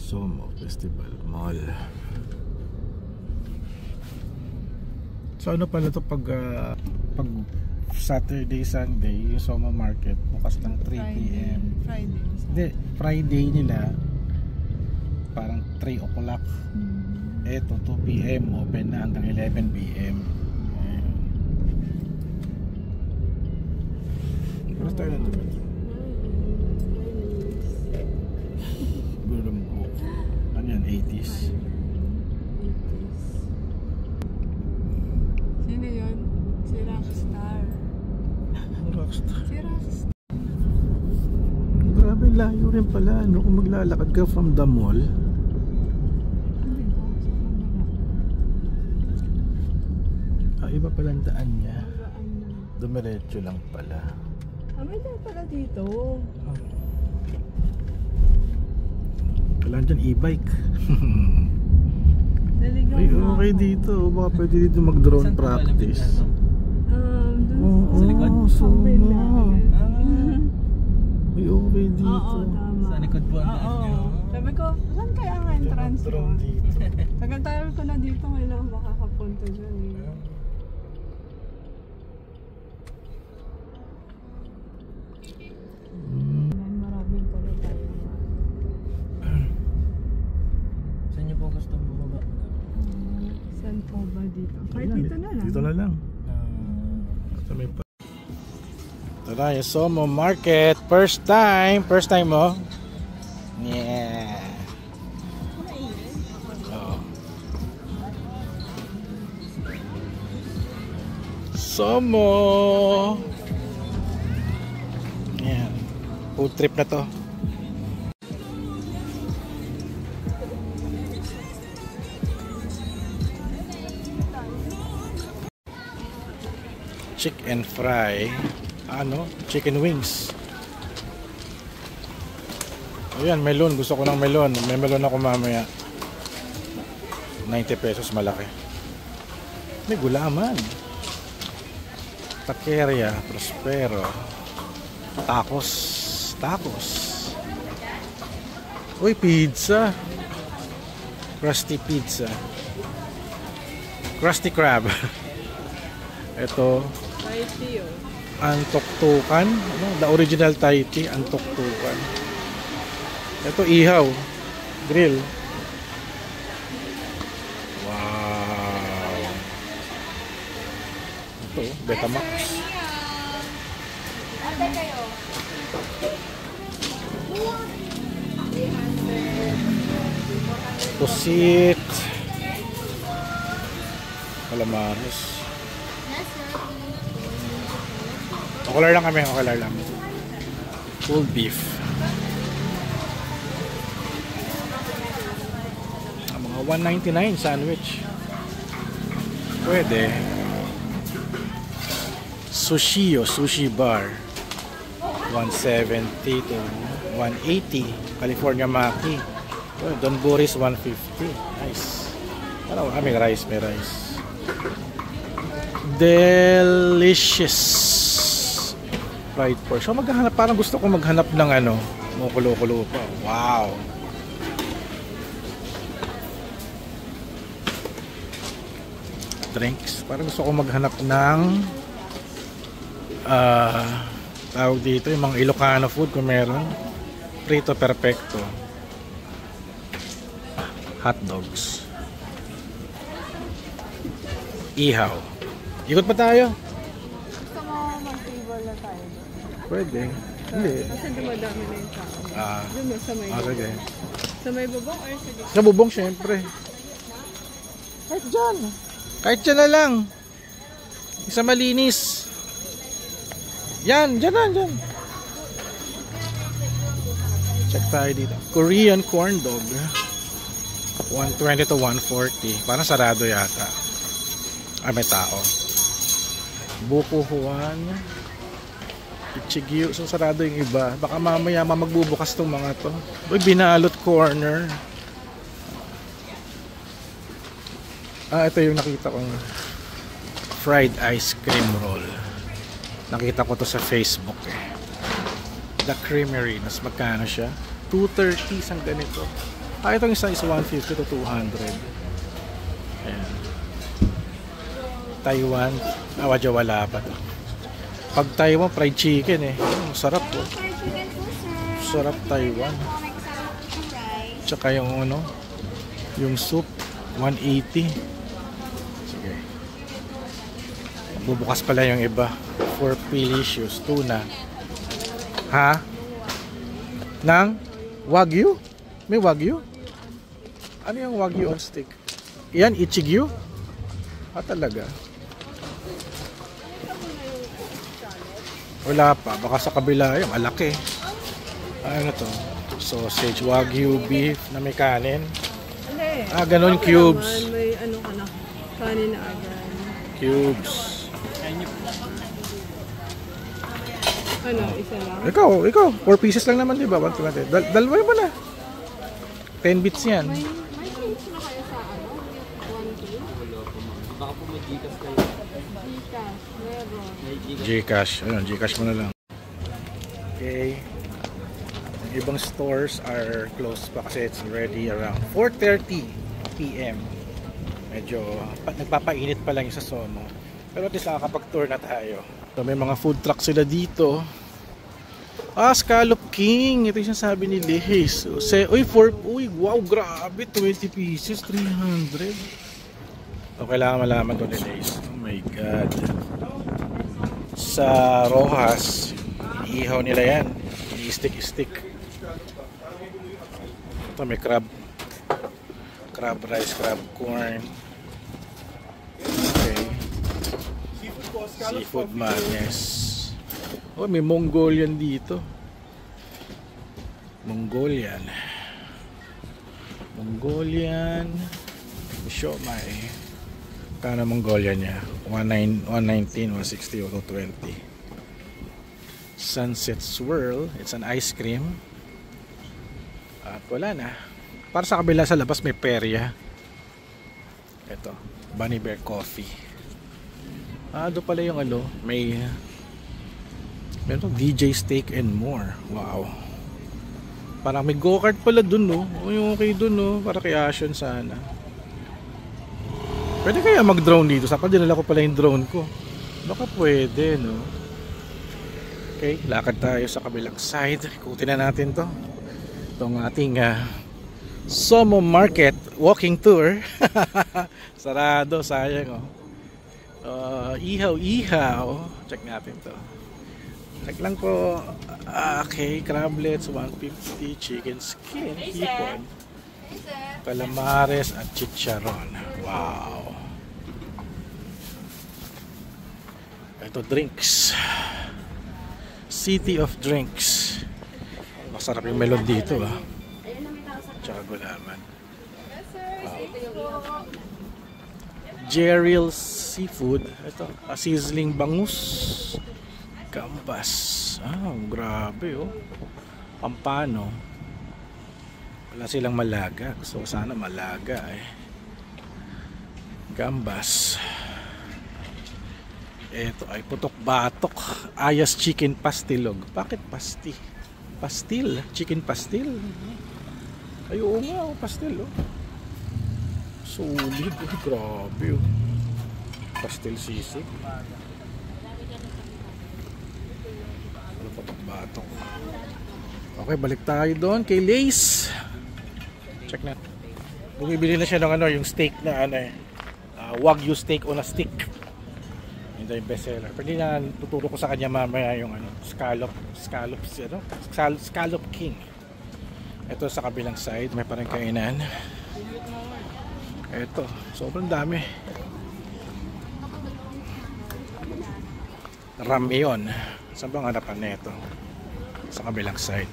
Somo Festival Mall. So ano pala to pag Saturday, Sunday, yung Somo Market bukas ng 3 PM. Friday nila parang 3 o'clock. Eto 2 PM open na hanggang 11 PM. Pero tayo na naman. Ano yan? 80s? Sino yun? Si Rockstar. Rockstar? Si Rockstar. Grabe, layo rin pala. Ano kung maglalakad ka from the mall? Iba pala ang daan niya. Dumiretso lang pala. May daan pala dito. Kailangan dyan e-bike. Ay, okay dito. Baka pwede dito mag-drone practice. Sa likod? Ay, okay dito. Oo, tama. Sa likod po ang daan nyo. Sabi ko, saan kaya ang entrance mo? Drone dito. Tagal-tagal ko na dito, ngayon ako makakapunta dyan eh. Maraming pala tayo. Saan nyo po gusto bumaba? Saan po ba dito? Kahit dito na lang. Dito na lang. Ito na yung Somo Market. First time. First time mo? Yeah. Oh. Somo. Yeah. Food trip na to. Chicken fry. Chicken wings. Ayan, melon. Gusto ko ng melon. May melon ako mamaya. 90 pesos, malaki. May gulaman. Taqueria, Prospero. Tacos. Uy, pizza. Krusty pizza. Krusty Krab. Ito. Antok-tukan. The original Thai tea. Antok-tukan. Ito, ihaw. Grill. Wow. Ito, Betamax. Pusit. Calamares. Okular lang kami, okular lang. Pulled beef. Mga 199 sandwich. Pwede. Sushi bar. 170 to 180. California Maki. Don Boris 150. Nice. Ano, may rice. Delicious. Fried pork. So maghanap, parang gusto ko maghanap ng kumukulo-kulo pa. Wow. Drinks. Parang gusto ko maghanap ng tawag dito, yung mga Ilocano food kung meron. Prito Perfecto. Hot dogs. Ihaw. Ikot pa tayo. Gusto mo mag-table na tayo? Pwede. Hindi. Kasi dumadami na yung tao. Doon mo sa may bubong. Okay. Sa may bubong or sa dito? Sa bubong syempre. Kahit dyan na lang. Isa malinis. Yan, dyan. Check tayo dito. Korean corn dog. 120 to 140. Parang sarado yata. May tao. Buko Juan. Ichigyu. So sarado yung iba. Baka mamaya magbubukas tong mga to. Uy, binalot corner. Ito yung nakita kong fried ice cream roll. Nakita ko to sa Facebook The Creamery. Mas magkano siya? 230 isang ganito. Itong isa is 150 to 200. Ayan. Taiwan. Wadya wala pa to. Pag Taiwan, fried chicken eh. Masarap po. Sarap Taiwan. Tsaka yung ano, yung soup, 180. Sige. Bubukas pala yung iba. For delicious tuna. Ha? Nang Wagyu? May Wagyu? Ano yung Wagyu on stick? Yan, Ichigyu? Talaga. Wala pa. Baka sa kabila yung malaki. Ano to? Sausage, Wagyu beef na may kanin. Ganun, cubes. May ano ka na, kanin na agad. Cubes. Ano, isa lang? Ikaw. 4 pieces lang naman, di ba? Dalawa ba na? 10 bits yan. May change na kayo sa ano? 1K? Baka po may Gcash kayo. Gcash, meron. Gcash. Ayun, Gcash mo na lang. Okay. Ang ibang stores are closed pa kasi it's already around 4:30 PM. Medyo nagpapainit pa lang yung sa Somo. Pero at least nakakapag-tour na tayo. So, may mga food truck sila dito. Scallop King. Ito yung sabi ni Liz. Wow, grabe. 20 pieces, 300. So, kailangan malaman to ni Liz. Oh my God. Sa Rojas, iihaw nila yan. I-stick. Ito may crab rice, crab corn. Okay. Seafood madness. May Mongolian dito. Mongolian. Siomai. Kano Mongolian niya? 119, 160, 220. Sunset Swirl. It's an ice cream. At wala na. Para sa kabila sa labas may perya. Ito. Bunny Bear Coffee. Doon pala yung ano. Meron DJ Steak and More. Wow. Parang may go-kart pala dun, no? Yung okay dun, no? Para kay Ashen sana. Pwede kaya mag-drone dito? Saka dinala ko pala yung drone ko. Baka pwede, no? Okay, lakad tayo sa kabilang side. Ikutin na natin to. Itong ating Somo Market walking tour. Sarado, sayang, oh. Ihaw. Check natin to. Check lang po. Okay, crablets 150, chicken skin, hipon, calamares at chicharon. Wow. Ito drinks. City of Drinks. Masarap yung melon dito, tsaka gulaman. Wow. Jerry's Seafood. Ito, sizzling bangus. Gambas. Grabe, Pampano. Wala silang malaga. Gusto ko sana malaga, Gambas. Ito ay putok batok. Ayas chicken pastilog. Bakit pasti? Pastil? Chicken pastil? Ay, oo nga, pastil, solid, grabe, pastil sisig. Batok. Okay, balik tayo doon kay Lace. Check na. Bumibili na siya ng yung steak na Wagyu steak on a stick. Ito yung best seller. Pwede na tuturo ko sa kanya mamaya yung scallop King. Ito sa kabilang side, may parang kainan. Ito, sobrang dami. Ramyon. Saan bang harapan na ito? Sa kabilang side.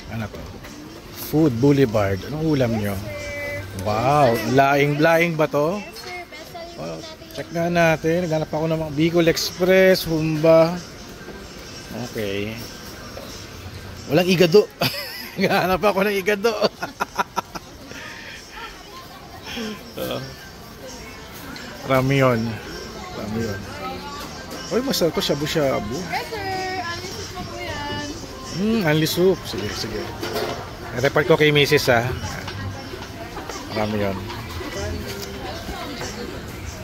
Ano to? Food Boulevard. Anong ulam nyo? Wow, laing ba to? Check nga natin. Naghanap ako ng mga Bicol Express, Humba. Okay. Walang igado. Naghanap ako ng igado. Ramyon. Uy, masarap to, shabu-shabu. Yes, sir. Ano po yan? Only soup. Sige, sige. Report ko kay Mrs. ha. Marami yun.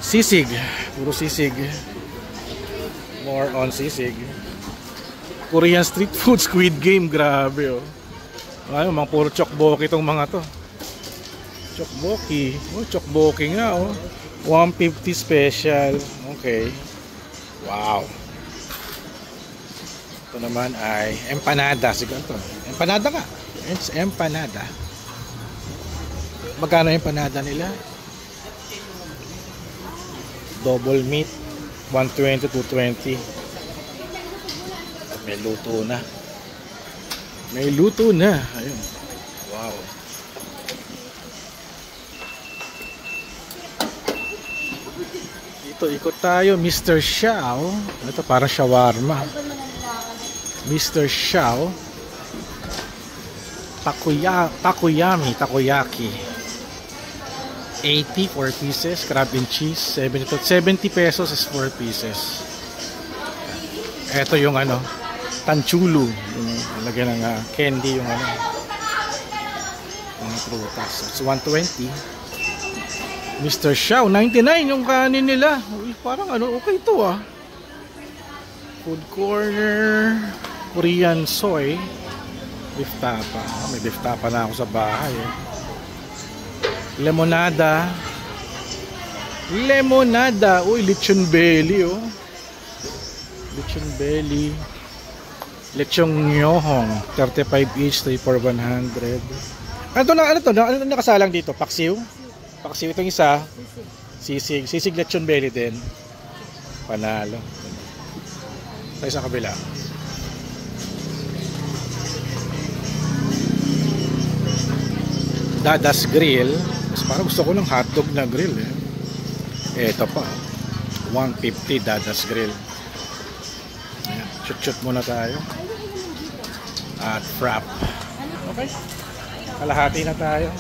Sisig. Puro sisig. More on sisig. Korean street food, Squid Game. Grabe oh. Ay, mga puro chokboki itong mga to. Chokboki. Oh, chokboki nga oh. 150 special. Okay. Wow. Ito naman ay empanada. Siguro ito. Empanada nga. It's empanada. Magkano empanada nila? Double meat. 120 to 220. May luto na. May luto na. Ayun. Wow. Dito ikot tayo. Mr. Xiao. Ito parang shawarma. Mr. Xiao. Takoyaki. 80 4 pieces. Crab and cheese 70 pesos is 4 pieces. Ito yung ano, tanchulu, yung lagyan ng candy, yung ano, mga prutas. It's 120. Mr. Xiao 99 yung kanin nila. Uy, parang ano, okay ito ah. Food corner. Korean soy. Beef tapa. May beef tapa na ako sa bahay eh. Lemonada. Uy, lechon belly oh. Lechon belly. Lechong nyohong 35 each, 3 for 100. Ano nakasalang dito? Paksiw? Paksiw itong isa. Sisig lechon belly din. Panalo. Tayo sa kabila. Dada's Grill. Mas parang gusto ko ng hotdog na grill eh. Ito pa 150 Dada's Grill. Ayan, shoot muna tayo. At frap. Okay. Kalahati na tayo.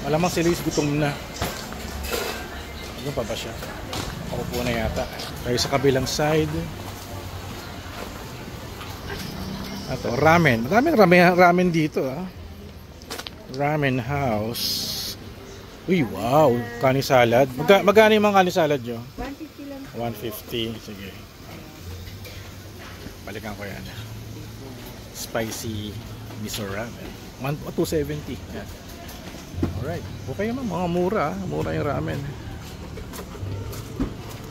Malamang si Luis gutom na. Ano pa ba siya? Ako po na yata. Tayo sa kabilang side. Ito, ramen. Ramen dito ah. Ramen house. Uy, wow. Kani salad. Magkano yung mga kani salad nyo? 150 lang. 150. Sige. Balikan ko yan. Spicy miso ramen. 270. Yan. Alright. Okay naman. Mga mura. Mura yung ramen.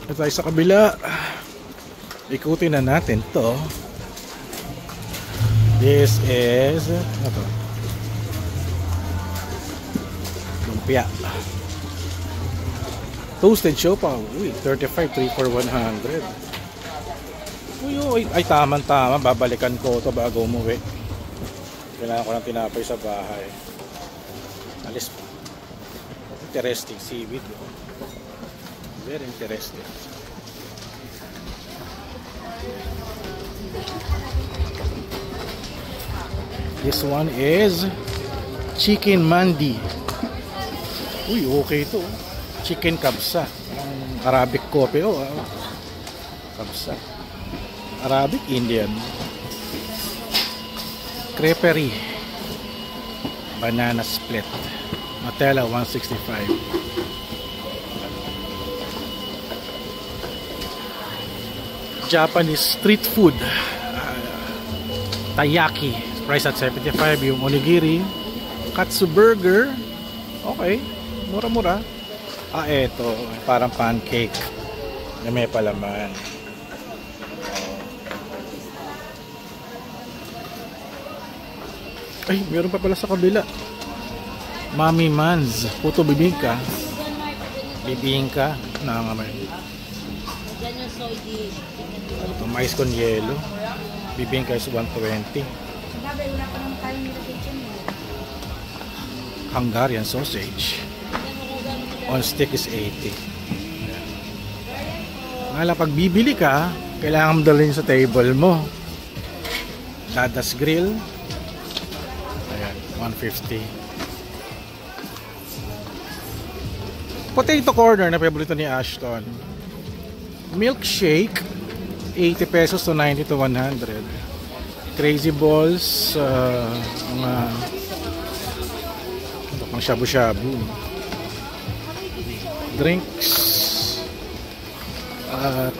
Ito tayo sa kabila. Ikutin na natin to. This is ito. Lumpia. Toasted siopaw. Uy, 35, 3 for 100. Uy, ay tama. Babalikan ko ito bago umuwi. Kailangan ko ng tinapay sa bahay. Alis pa. Interesting seaweed. Very interesting. This one is chicken mandi. Uy, okay ito. Chicken kabsa. Arabic coffee. Oh, kabsa. Arabic Indian. Creperie. Banana split. Nutella 165. Japanese street food. Taiyaki. Price at 75. Yung onigiri. Katsu burger. Okay. Mura-mura. Eto. Parang pancake. Na may palaman. Ay, meron pa pala sa kabila. Mami Man's. Puto bibingka. Bibingka. Nangangamay. Ito, mais con yelo. Bibingka is 120. Hungarian sausage. On stick is 80. Ngayon, pag bibili ka, kailangan mo dalhin sa table mo. Dada's Grill. Ayan, 150. Potato corner na paborito ni Ashton. Milkshake 80 pesos to 90 to 100. Crazy balls, mga pang shabu-shabu, drinks, at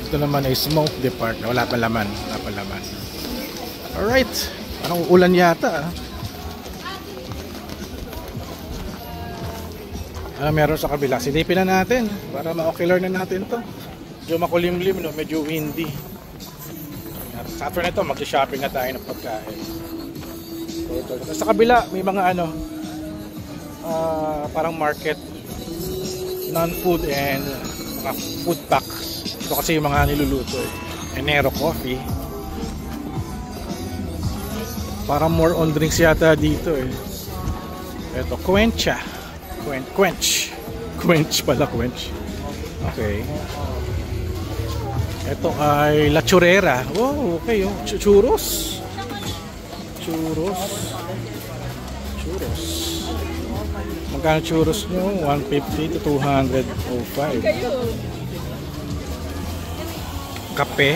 ito naman ay smoke depart. Wala pa laman. Alright, parang ulan yata. Meron sa kabila. Silipin na natin para ma-ocular na natin to. Medyo makulimlim, no? Medyo windy. Sa after nito, mag-shopping na tayo ng pagkain. Sa kabila, may mga parang market, non-food and mga food packs. Ito kasi yung mga niluluto. Enero Coffee. Parang more on drinks yata dito eh. Ito, Quencha. Quench pala. Okay. Ito ay La Churrera. Oh, okay. Churros. Magkano churros nyo? 150 to 205. Kape.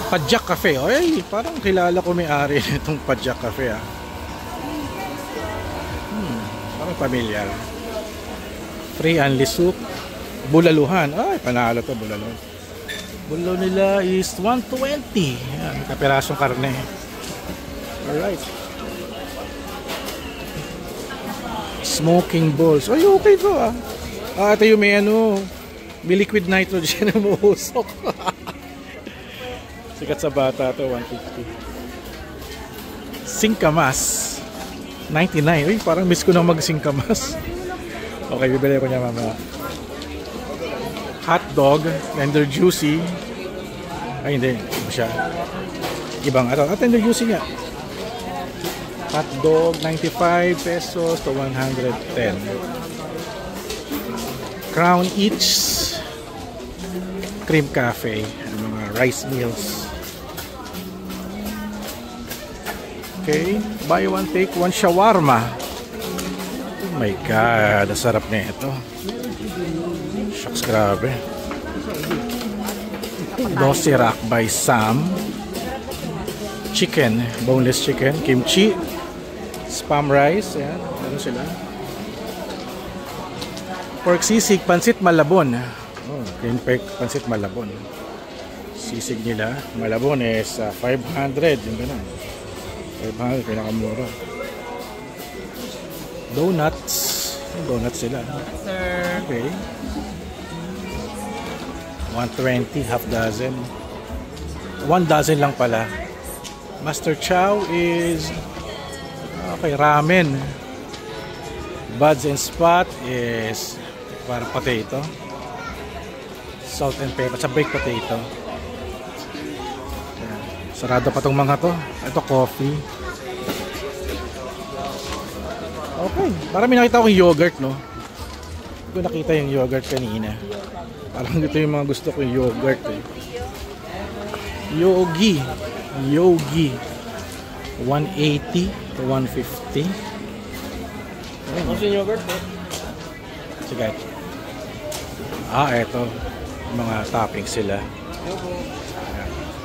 Padjak Cafe. Ay, parang kilala ko may-ari nitong Padjak Cafe ah. Parang pamilyar. Free only soup. Bulaluhan. Ay, panalo to, bulaluhan. Bulaw nila is 120. Yan, kapirasong karne. Alright. Smoking balls. Ay, okay to ah. Ito yung may may liquid nitrogen na muusok. Sikat sa bata to, 150. Singkamas. 99. Uy, parang miss ko na mag-singkamas. Okay, bibili ko niya mamaya. Hot dog, tender juicy. Ay, hindi. Iba siya. Ibang tender juicy nga. Hot dog, 95 pesos to 110. Crown each. Cream cafe. Mga rice meals. Okay, buy one take one shawarma. Oh my god, ang sarap na ito. Shucks, grabe. Dosirak by Sam. Chicken, boneless chicken, kimchi, spam rice, yan, ano sila. Pork sisig, pansit malabon. Oh, pansit malabon. Sisig nila, malabon is 500, yung ganun. 500, pinakamura. Donuts. Donuts sila. Okay. 120, half dozen. 1 dozen lang pala. Master Chow is okay, ramen. Buds and Spot is para potato. Salt and pepper sa baked potato. Sarado pa tong mga to. Ito coffee. Okay. Parang may nakita akong yogurt, no? Hindi ko nakita yung yogurt kanina. Parang dito yung mga gusto ko yung yogurt eh. Yogi. 180 to 150. Ano yung yogurt eh? Sige. Eto. Mga toppings sila.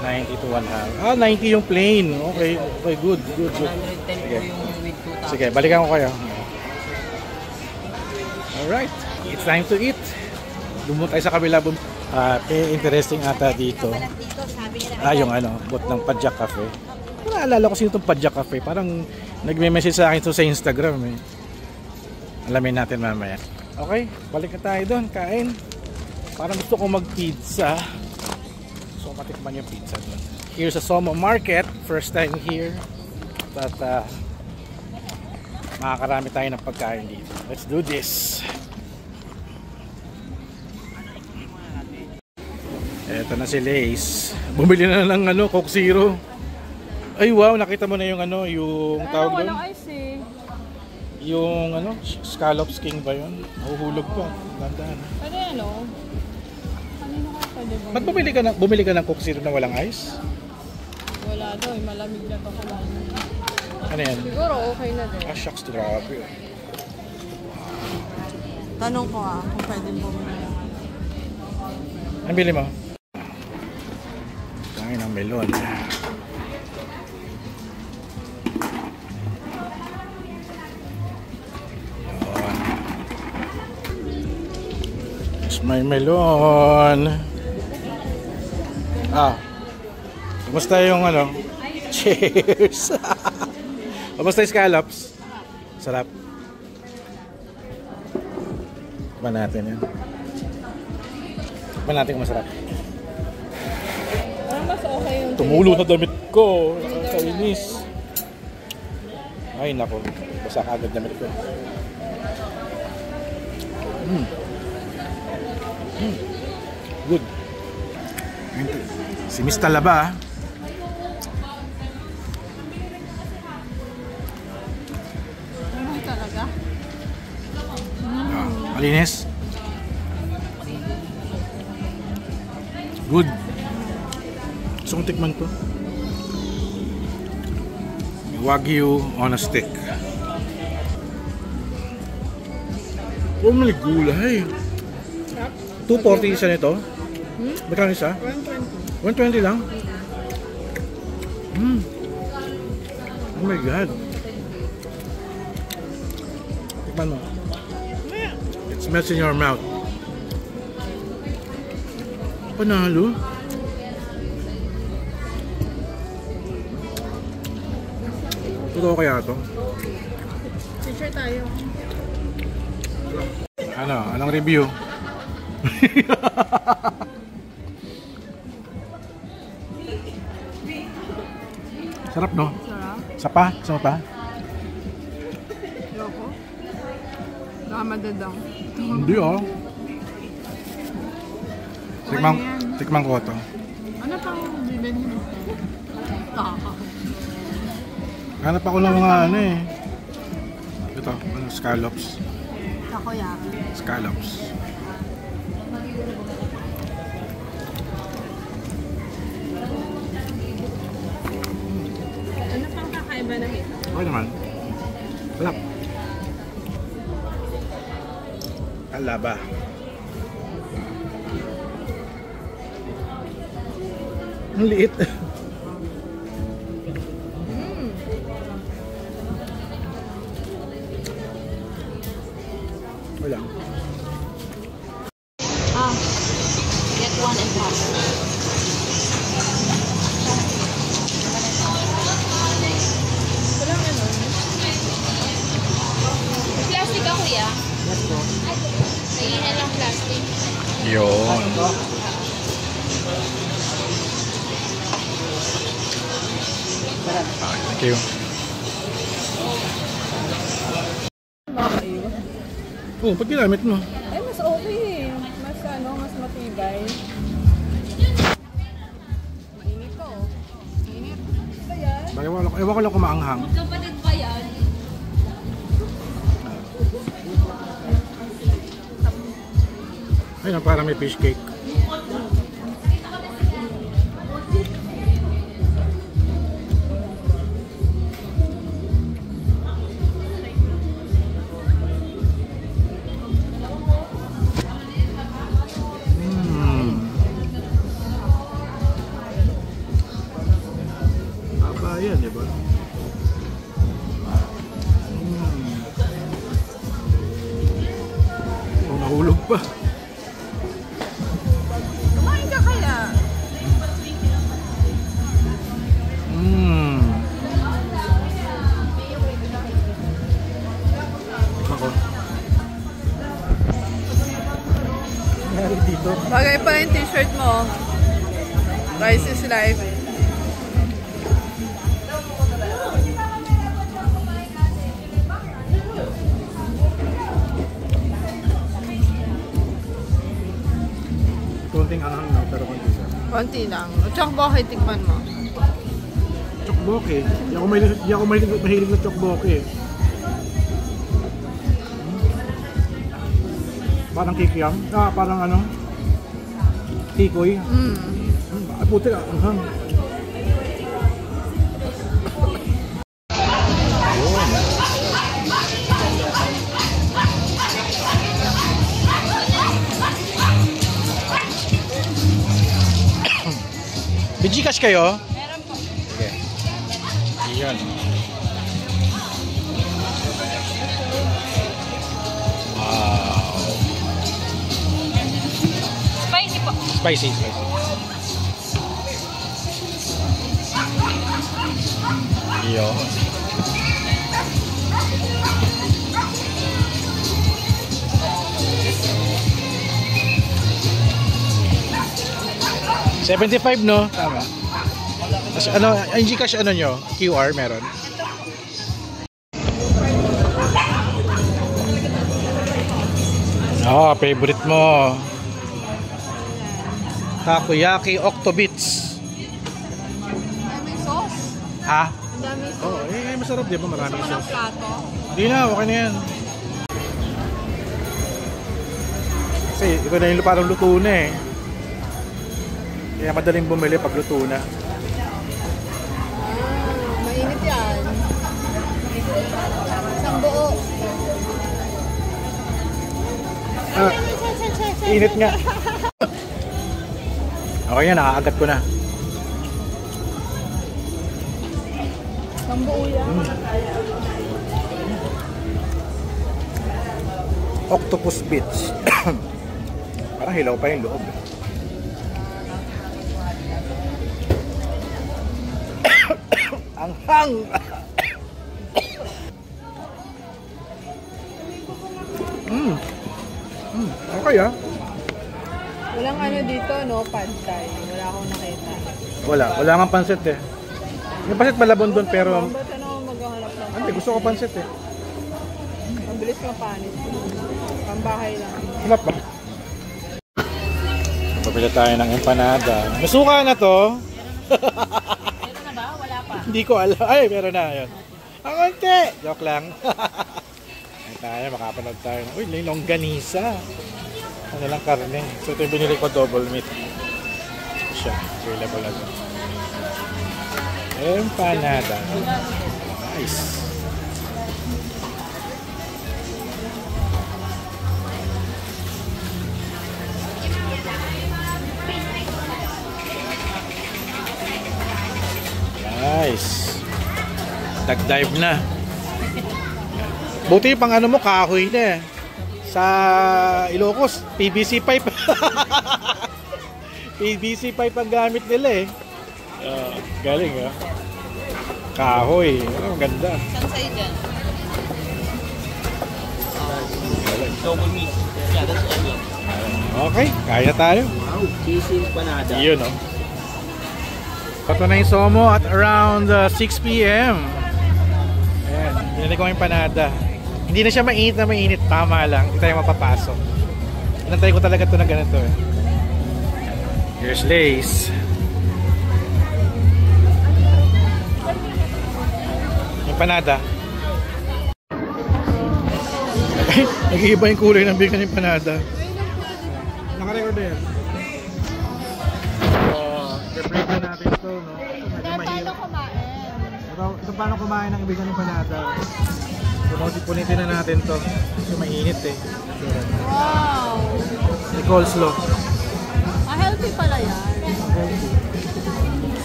90 to 100. 90 yung plain. Okay, good. 110 po yung with 2,000. Sige, balikan ko kayo. Alright, it's time to eat. Dumunta tayo sa kabila. Interesting ata dito. Yung bot ng Padjak Cafe. Naalala ko sino itong Padjak Cafe. Parang nagme-message sa akin sa Instagram eh. Alamin natin mamaya. Okay, balik na tayo doon. Kain. Parang gusto kong mag-pizza. So matikman yung pizza doon. Here's a Somo Market. First time here. At makakarami tayo ng pagkain dito. Let's do this. Eto na si Lace. Bumili na ng Coke Zero. Ay wow, nakita mo na yung yung tawag doon? Walang ice eh. Yung scallops king ba yun? Nahuhulog pa. Gandaan. Pwede kanino ka pwede ba? Ba't bumili ka ng Coke Zero na walang ice? Wala daw, malamig na pa pala. Ano yan? Siguro okay na din. Shucks, grabe. Tanong ko kung pwede bumili. Ano bili mo? Kain ng melon. may melon. Kumusta yung ano? Cheers! Kumusta yung scallops? Sarap. Tikman natin yan. Tikman natin kung masarap. Mas okay yung Tumulo na damit ko. Nakakainis. Ay nako. Basa agad damit ko. Good. Si Miss Talaba. talaga. Malinis. Good. Gusto kong tikman to. Wagyu on a stick. Oh, may gulay. 240 isa nito. Magkano isa? 120 lang? Oh my God. Tikman mo. It smells in your mouth. Panalo. Totoo kaya ito? Picture tayo. Ano? Anong review? Sarap, no? Sarap. Sapa? Sama pa? Yoko. Nakamadadang. Hindi, oh. Tikman ko ito. Ano pang bibili mo? Taka. Hanap ako ng mga ano eh. Ito, ano, scallops. Takoyaki. Scallops. Ano pang kakaiba na ito? Okay naman. Sarap. Alaba. Ang liit. Wala. Get one and pass. Walang ano? Plastic ka, kuya? Yes po. Ayun na lang plastic. Yun. Thank you. Makakaiwa. Oh, pag ginamit mo. Ay, mas okay eh. Mas ano, mas matibay. Mainit to. Mainit. Ito yan. Ewan ko lang kumaanghang. Kapatid pa yan. Ayun, parang may fish cake. Ayan, di ba? Oh, nahulog pa. Kumain ka kaya? Ako. Nangyari dito. Bagay pa yung t-shirt mo. Rice is life. Konting anghang na, pero konti siya. Konti lang. Tsaka bakit tikman mo? Chokboke. Di ako mahilig na chokboke. Parang kikiam. Parang ano? Tikoy. Ay, puti ka. Anghang. Gcash kayo? Meron po. Sige. Iyan. Wow. Spicy, spicy. Yo. $75 no? Tama. Kasi ano, ang Gcash ano nyo? QR meron? Oh, favorite mo. Takoyaki Octobits. May sauce. Ha? Ang dami sauce. Oh, masarap di ba? Maraming Gusto ko ng sauce. plato. Hindi na, okay na yan. Kasi ito na yung parang luto na eh. Kaya madaling bumili pag luto na. Mainit yan. Isang buo. Ah, init nga. Okay yan, nakaagat ko na. Isang buo yan. Octopus bits. Parang hilaw pa yung loob. Ang hang! Okay ah. Walang ano dito, no? Pansay. Wala akong nakita. Wala nga pansit eh. Yung pansit malabon doon pero Ba't ano maghahanap ng hindi, gusto ko pansit eh. Mabilis mapanit. Pambahay lang. Wala pa. Pabili tayo ng empanada. Masuka na to. Meron na ba? Wala pa. Hindi ko alam. Ay, meron na yun. Ang konti. Joke lang. Ay tayo, makapanood tayo. Uy, longganisa. Ano lang karne. So ito yung binili ko, double meat. Siya, available na to. Empanada. Nice. Nice. Nag-dive na. Buti pang ano mo, kahoy na eh. Sa Ilocos, PVC pipe. PVC pipe ang gamit nila eh. Galing ah. Kahoy. Ang ganda. Saan sa'yo dyan? Double meat. Yeah, that's all lang. Okay, kaya tayo. Wow, cheesy empanada. Yun oh. Pato na yung Somo at around 6 p.m. Ayan, binili ko yung empanada. Hindi na siya mainit na mainit, tama lang. Hindi tayo mapapasok. Inantay ko talaga ito na ganito eh. Here's Lace. Empanada. Nag-iiba yung kulay ng bigyan ng empanada. Naka-record na yan. Prepare na natin ito, no? Medyo mahirap. Ito paano kumain ng ibigan ng empanada. Punitin na natin to. Kasi mainit eh. Wow! May coleslaw. Healthy pala yan.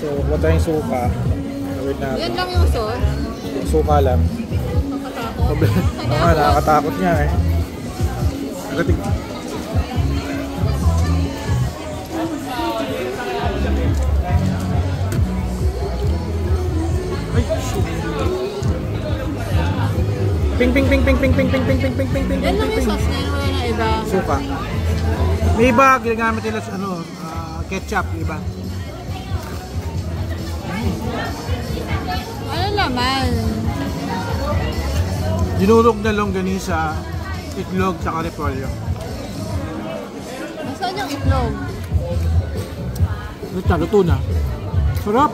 So, huwag tayong suka. Gawin natin. Yan lang yung sauce. Suka lang. Nakatakot. Oo nga, nakakatakot niya eh. Agating. Ay, shit. Ping ping ping ping ping ping ping ping ping ping ping ping. Yan lang yung sauce na yun. Wala na iba. Suka. May iba, ginagamit nila sa ano, ketchup, iba. Ano naman? Dinurog na longganisa, itlog, tsaka repolyo. Nasaan yung itlog? Luto na. Sarap!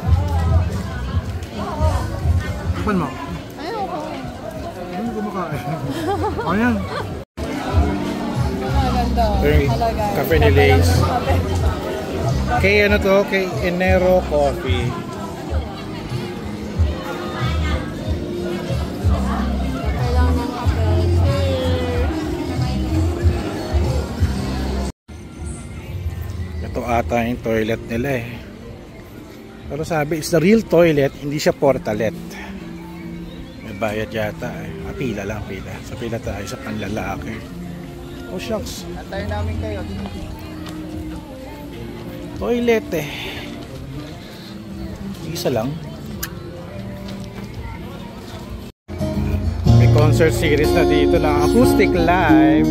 Tapan mo. Ayoko. Ano kumakain? Ayan. Maganda. Yung Halaga. cafe ni Lace. Kay ano to? Kay Enero Coffee. Kailangan ng kape. Ito ata yung toilet nila eh. Pero sabi, it's the real toilet, hindi siya portalet. May bayad yata eh. Pila lang, pila. Sa pila tayo sa panlalaki. Oh shucks. Antayin namin kayo. Toilet eh. Isa lang. May concert series na dito na acoustic live.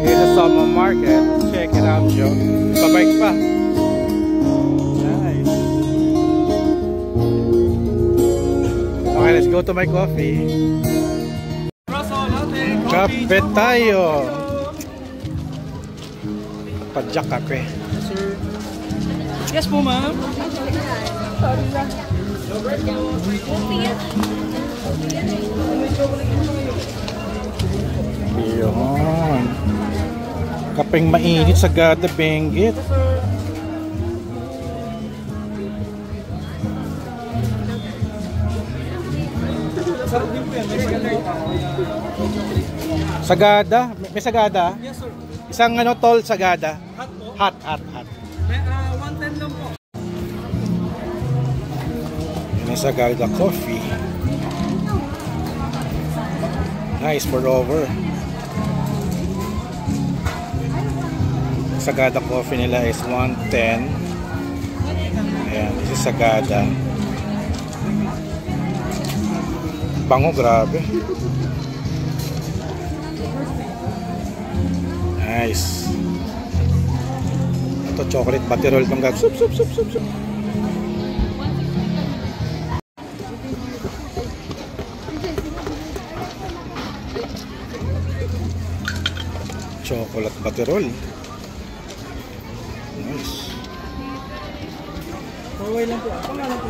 Here's a Somo Market. Check it out, Joe. Pabike pa. Nice. Okay, let's go to my coffee. Kape tayo. Padjak kape. Sir. Yes po, ma'am. Sorry lang. Yun. Kapeng mainit sa Gada Benguet. Sagada? May Sagada? Yes, sir. Isang ano tol Sagada? Hot po. Hot. 110 lang po. Yun ang Sagada coffee. Nice, pour over. Sagada coffee nila is 110. Ayan, this is Sagada. Bango, grabe. Nice. Ito chocolate batty roll tong gag. Sup. Chocolate batty roll. Nice. Paway lang po. Pangalan po.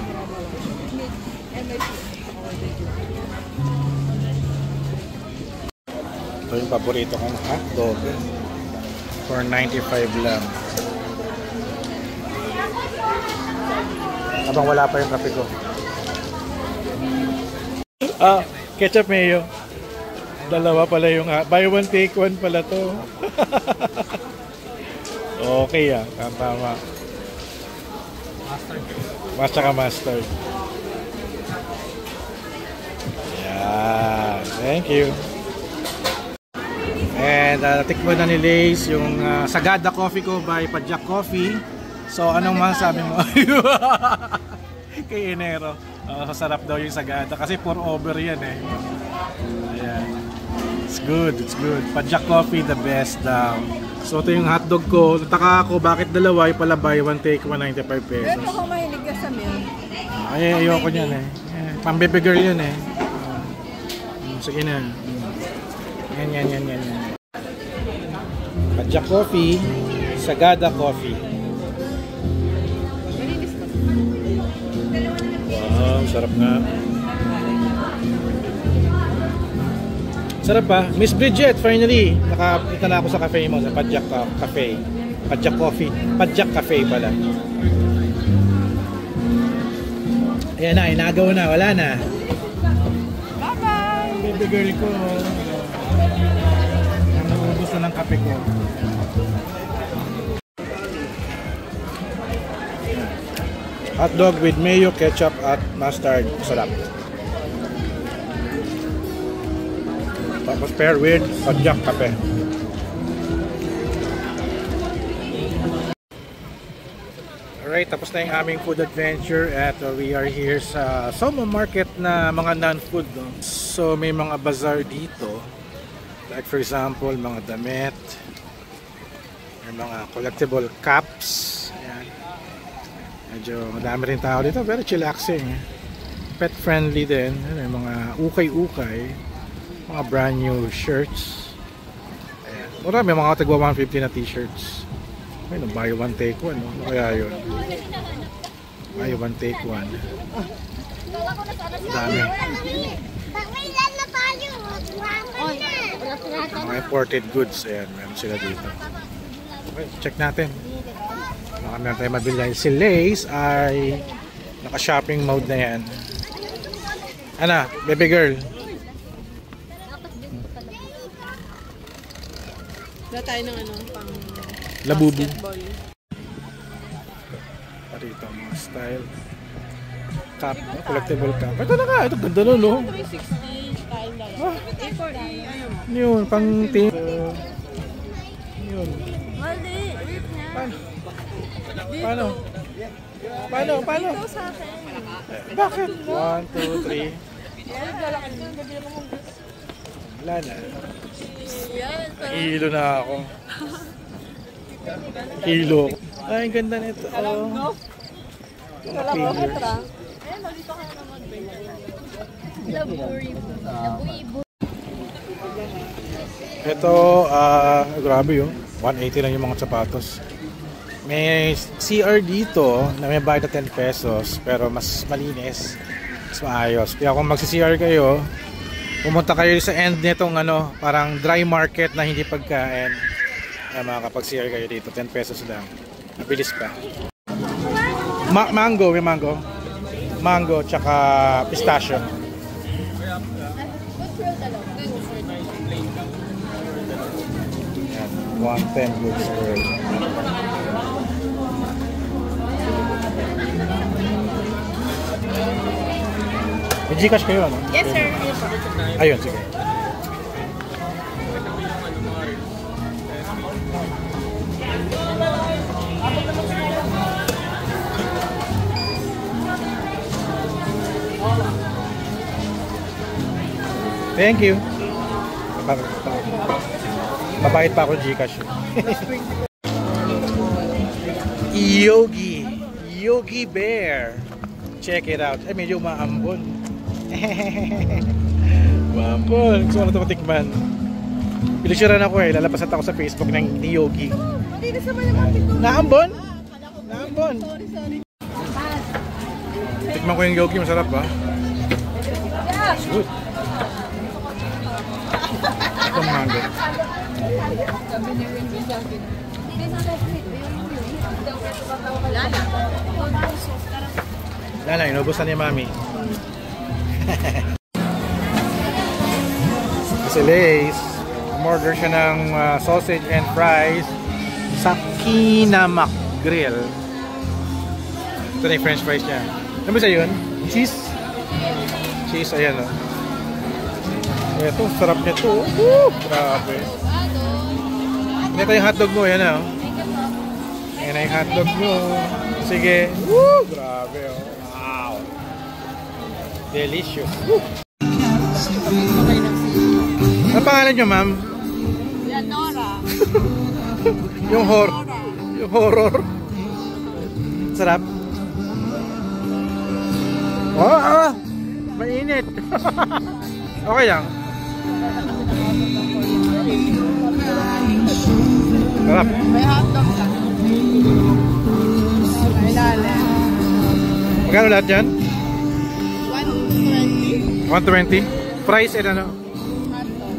Ito yung paborito kong hotdog. For 95 lang. Habang wala pa yung kape ko. Ketchup mayo. Dalawa pala yung buy one take one pala to. Okay tama. Mustard. Mustard. Yeah, thank you. And natikman na ni Lace yung Sagada coffee ko by Padjak Coffee. So anong masasabi mo? Kay Enero. Sarap daw yung Sagada kasi pour over yan eh. Ayan. It's good. Padjak Coffee the best daw. So ito yung hotdog ko. Nataka ako bakit dalawa yung pala buy one take 195 pesos. Pero kung mahilig ka sa milk. Ay ayoko niyan eh. Pang-baby girl yun eh. Sige na. Yan. Padjak Coffee, Sagada Coffee. Wow, sarap nga. Sarap pa. Miss Bridget, finally. Nakapunta na ako sa cafe mo, sa Padjak Cafe. Padjak Coffee. Padjak Cafe pala. Ayan na, inagaw na. Wala na. Bye-bye! Baby girl ko. Naubos na ng kape ko. Hotdog with mayo, ketchup at mustard. Sarap. Tapos pair with Padjak kape. Alright, tapos na yung aming food adventure at we are here sa Somo Market na mga non-food. No? So may mga bazaar dito. Like for example, mga damit. May mga collectible cups. Ayan. Medyo madami rin tao dito, very chillaxing. Pet friendly din. May mga ukay-ukay. Mga brand new shirts. Ayan. Marami mga tagwa 150 na t-shirts. Ay, no, buy one take one. No? Ano kaya yun? Buy one take one. Dami. Mga imported goods. Ayan, meron sila dito. Okay, check natin. Baka meron tayo mabili dahil si Lace ay naka-shopping mode na yan. Ano, baby girl? Wala tayo ng ano, pang Labubu. basketball. Parito mga style. Cup, collectible cup. Ito na nga, ito ganda nun, no? 360 style na lang. A4E, ano mo? Yun, pang team. Yun. Mali, rip na. Paano? Paano? Paano? Dito sa akin. Bakit? 1, 2, 3. Wala na. Yan. Hilo na ako. Hilo. Ay, ang ganda nito. Oh. Figures. Ito, grabe yun. 180 lang yung mga sapatos. May CR dito na may bayad na 10 pesos pero mas malinis, mas maayos. Kaya kung magsi-CR kayo, pumunta kayo sa end nitong ano, parang dry market na hindi pagkain. Makakapag-CR kayo dito, 10 pesos lang. Mabilis pa. Mango, may mango. Mango tsaka pistachio. 110 good square. May Gcash kayo, ano? Yes, sir. Ayun, sige. Thank you. Mabait pa ako Gcash. Yogi Bear. Check it out. Ay, medyo maambon. Maambon. Gusto ko na ito matikman. Pilisyaran ako eh. Lalapasan ako sa Facebook ni Yogi. Hindi na sa malamang ito. Naambon? Naambon. Sorry. Tikman ko yung Yogi. Masarap ba? It's good. Itong mango. Wala na, inubos na ni Mami. Si Lace, umorder siya ng sausage and fries sa Kinamak Grill. Ito na yung french fries niya. Ano ba siya yun? Cheese? Cheese, ayan o. Ito, sarap niya ito. Grabe. Ito yung hotdog mo, yan o. Ayan na yung hotdog mo. Sige. Woo! Grabe o. Wow. Delicious. Woo! Ano pangalan nyo, ma'am? Nora. Yung horror. Sarap. Oh, mainit. Okay lang. Sarap. May hotdog lang. May lalim. Magkano lahat yan? 120. 120? Fries and ano? Hotdog.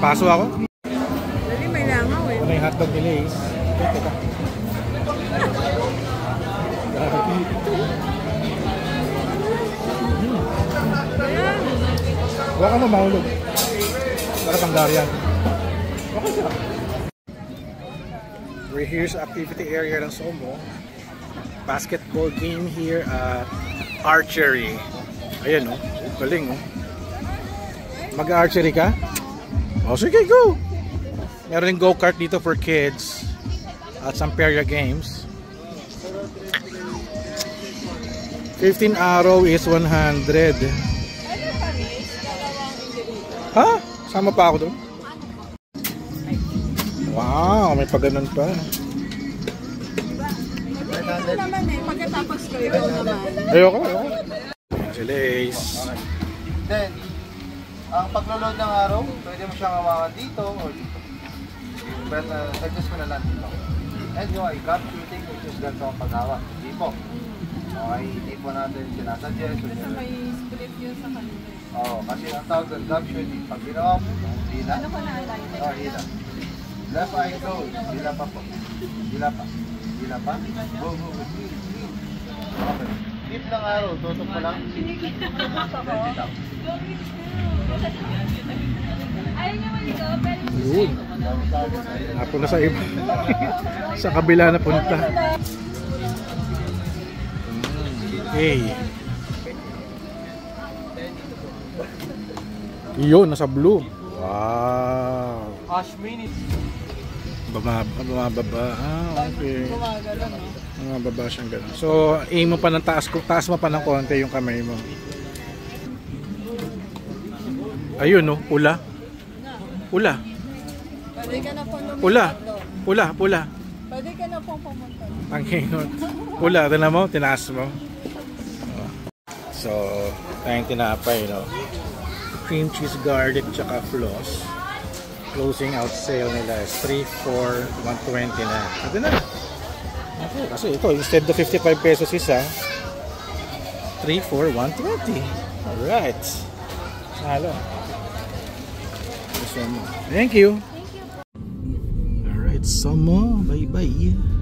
Paso ako? Dali, may langaw eh. Ano yung hotdog nila eh? Teka. Wala ka mo mahulog. Para pang Darian. Okay siya. We're here sa activity area ng Somo. Basketball game here at archery. Ayan o. Galing o. Mag-archery ka? O sige, go! Meron yung go-kart dito for kids at Samperia Games. 15 arrow is 100. Ha? Sama pa ako doon? Wow, may pagganon pa. Ito naman eh, pagkatapos ko ikaw naman. Ayoko. Si Lace. Then, ang paglo-load ng araw, pwede mo siyang hawakan dito o dito. But, adjust mo na lang dito. And yung i-cap shooting, which is ganito ang paghawak. Hindi po. Okay, hindi po natin sinasuggest. Basta may split yun sa kanila. Oo, kasi ang tawag doon, gap shooting. Pag ginawa mo, hila. Ano ko na-alay? Oo, hila. Left eye close. Hila pa po. Hila pa. Hila pa. Go. Okay. Keep ng araw, tutok mo lang. Yun. Napunta sa iba. Sa kabila na punta. Hey. Yun, nasa blue. Wow. Bumababa. Ah, okay. Gumagano, no? Bumababa siyang gano'n. So, aim mo pa ng taas mo pa ng konti yung kamay mo. Ayun, no? Pula. Pula. Pwede ka na pong lumipat Pula. doon. Pula. Pwede ka na pong pumunta. Ang hingot. Pula. Tignan mo, tinaas mo. So, tayong tinapay, no? Cream cheese garlic tsaka floss. Closing out sale nila is 3 for 120 na. Ito na. Okay, kasi ito, instead of 55 pesos isa, 3 for 120. Alright. Halo. Thank you. Alright, Samo. Bye-bye.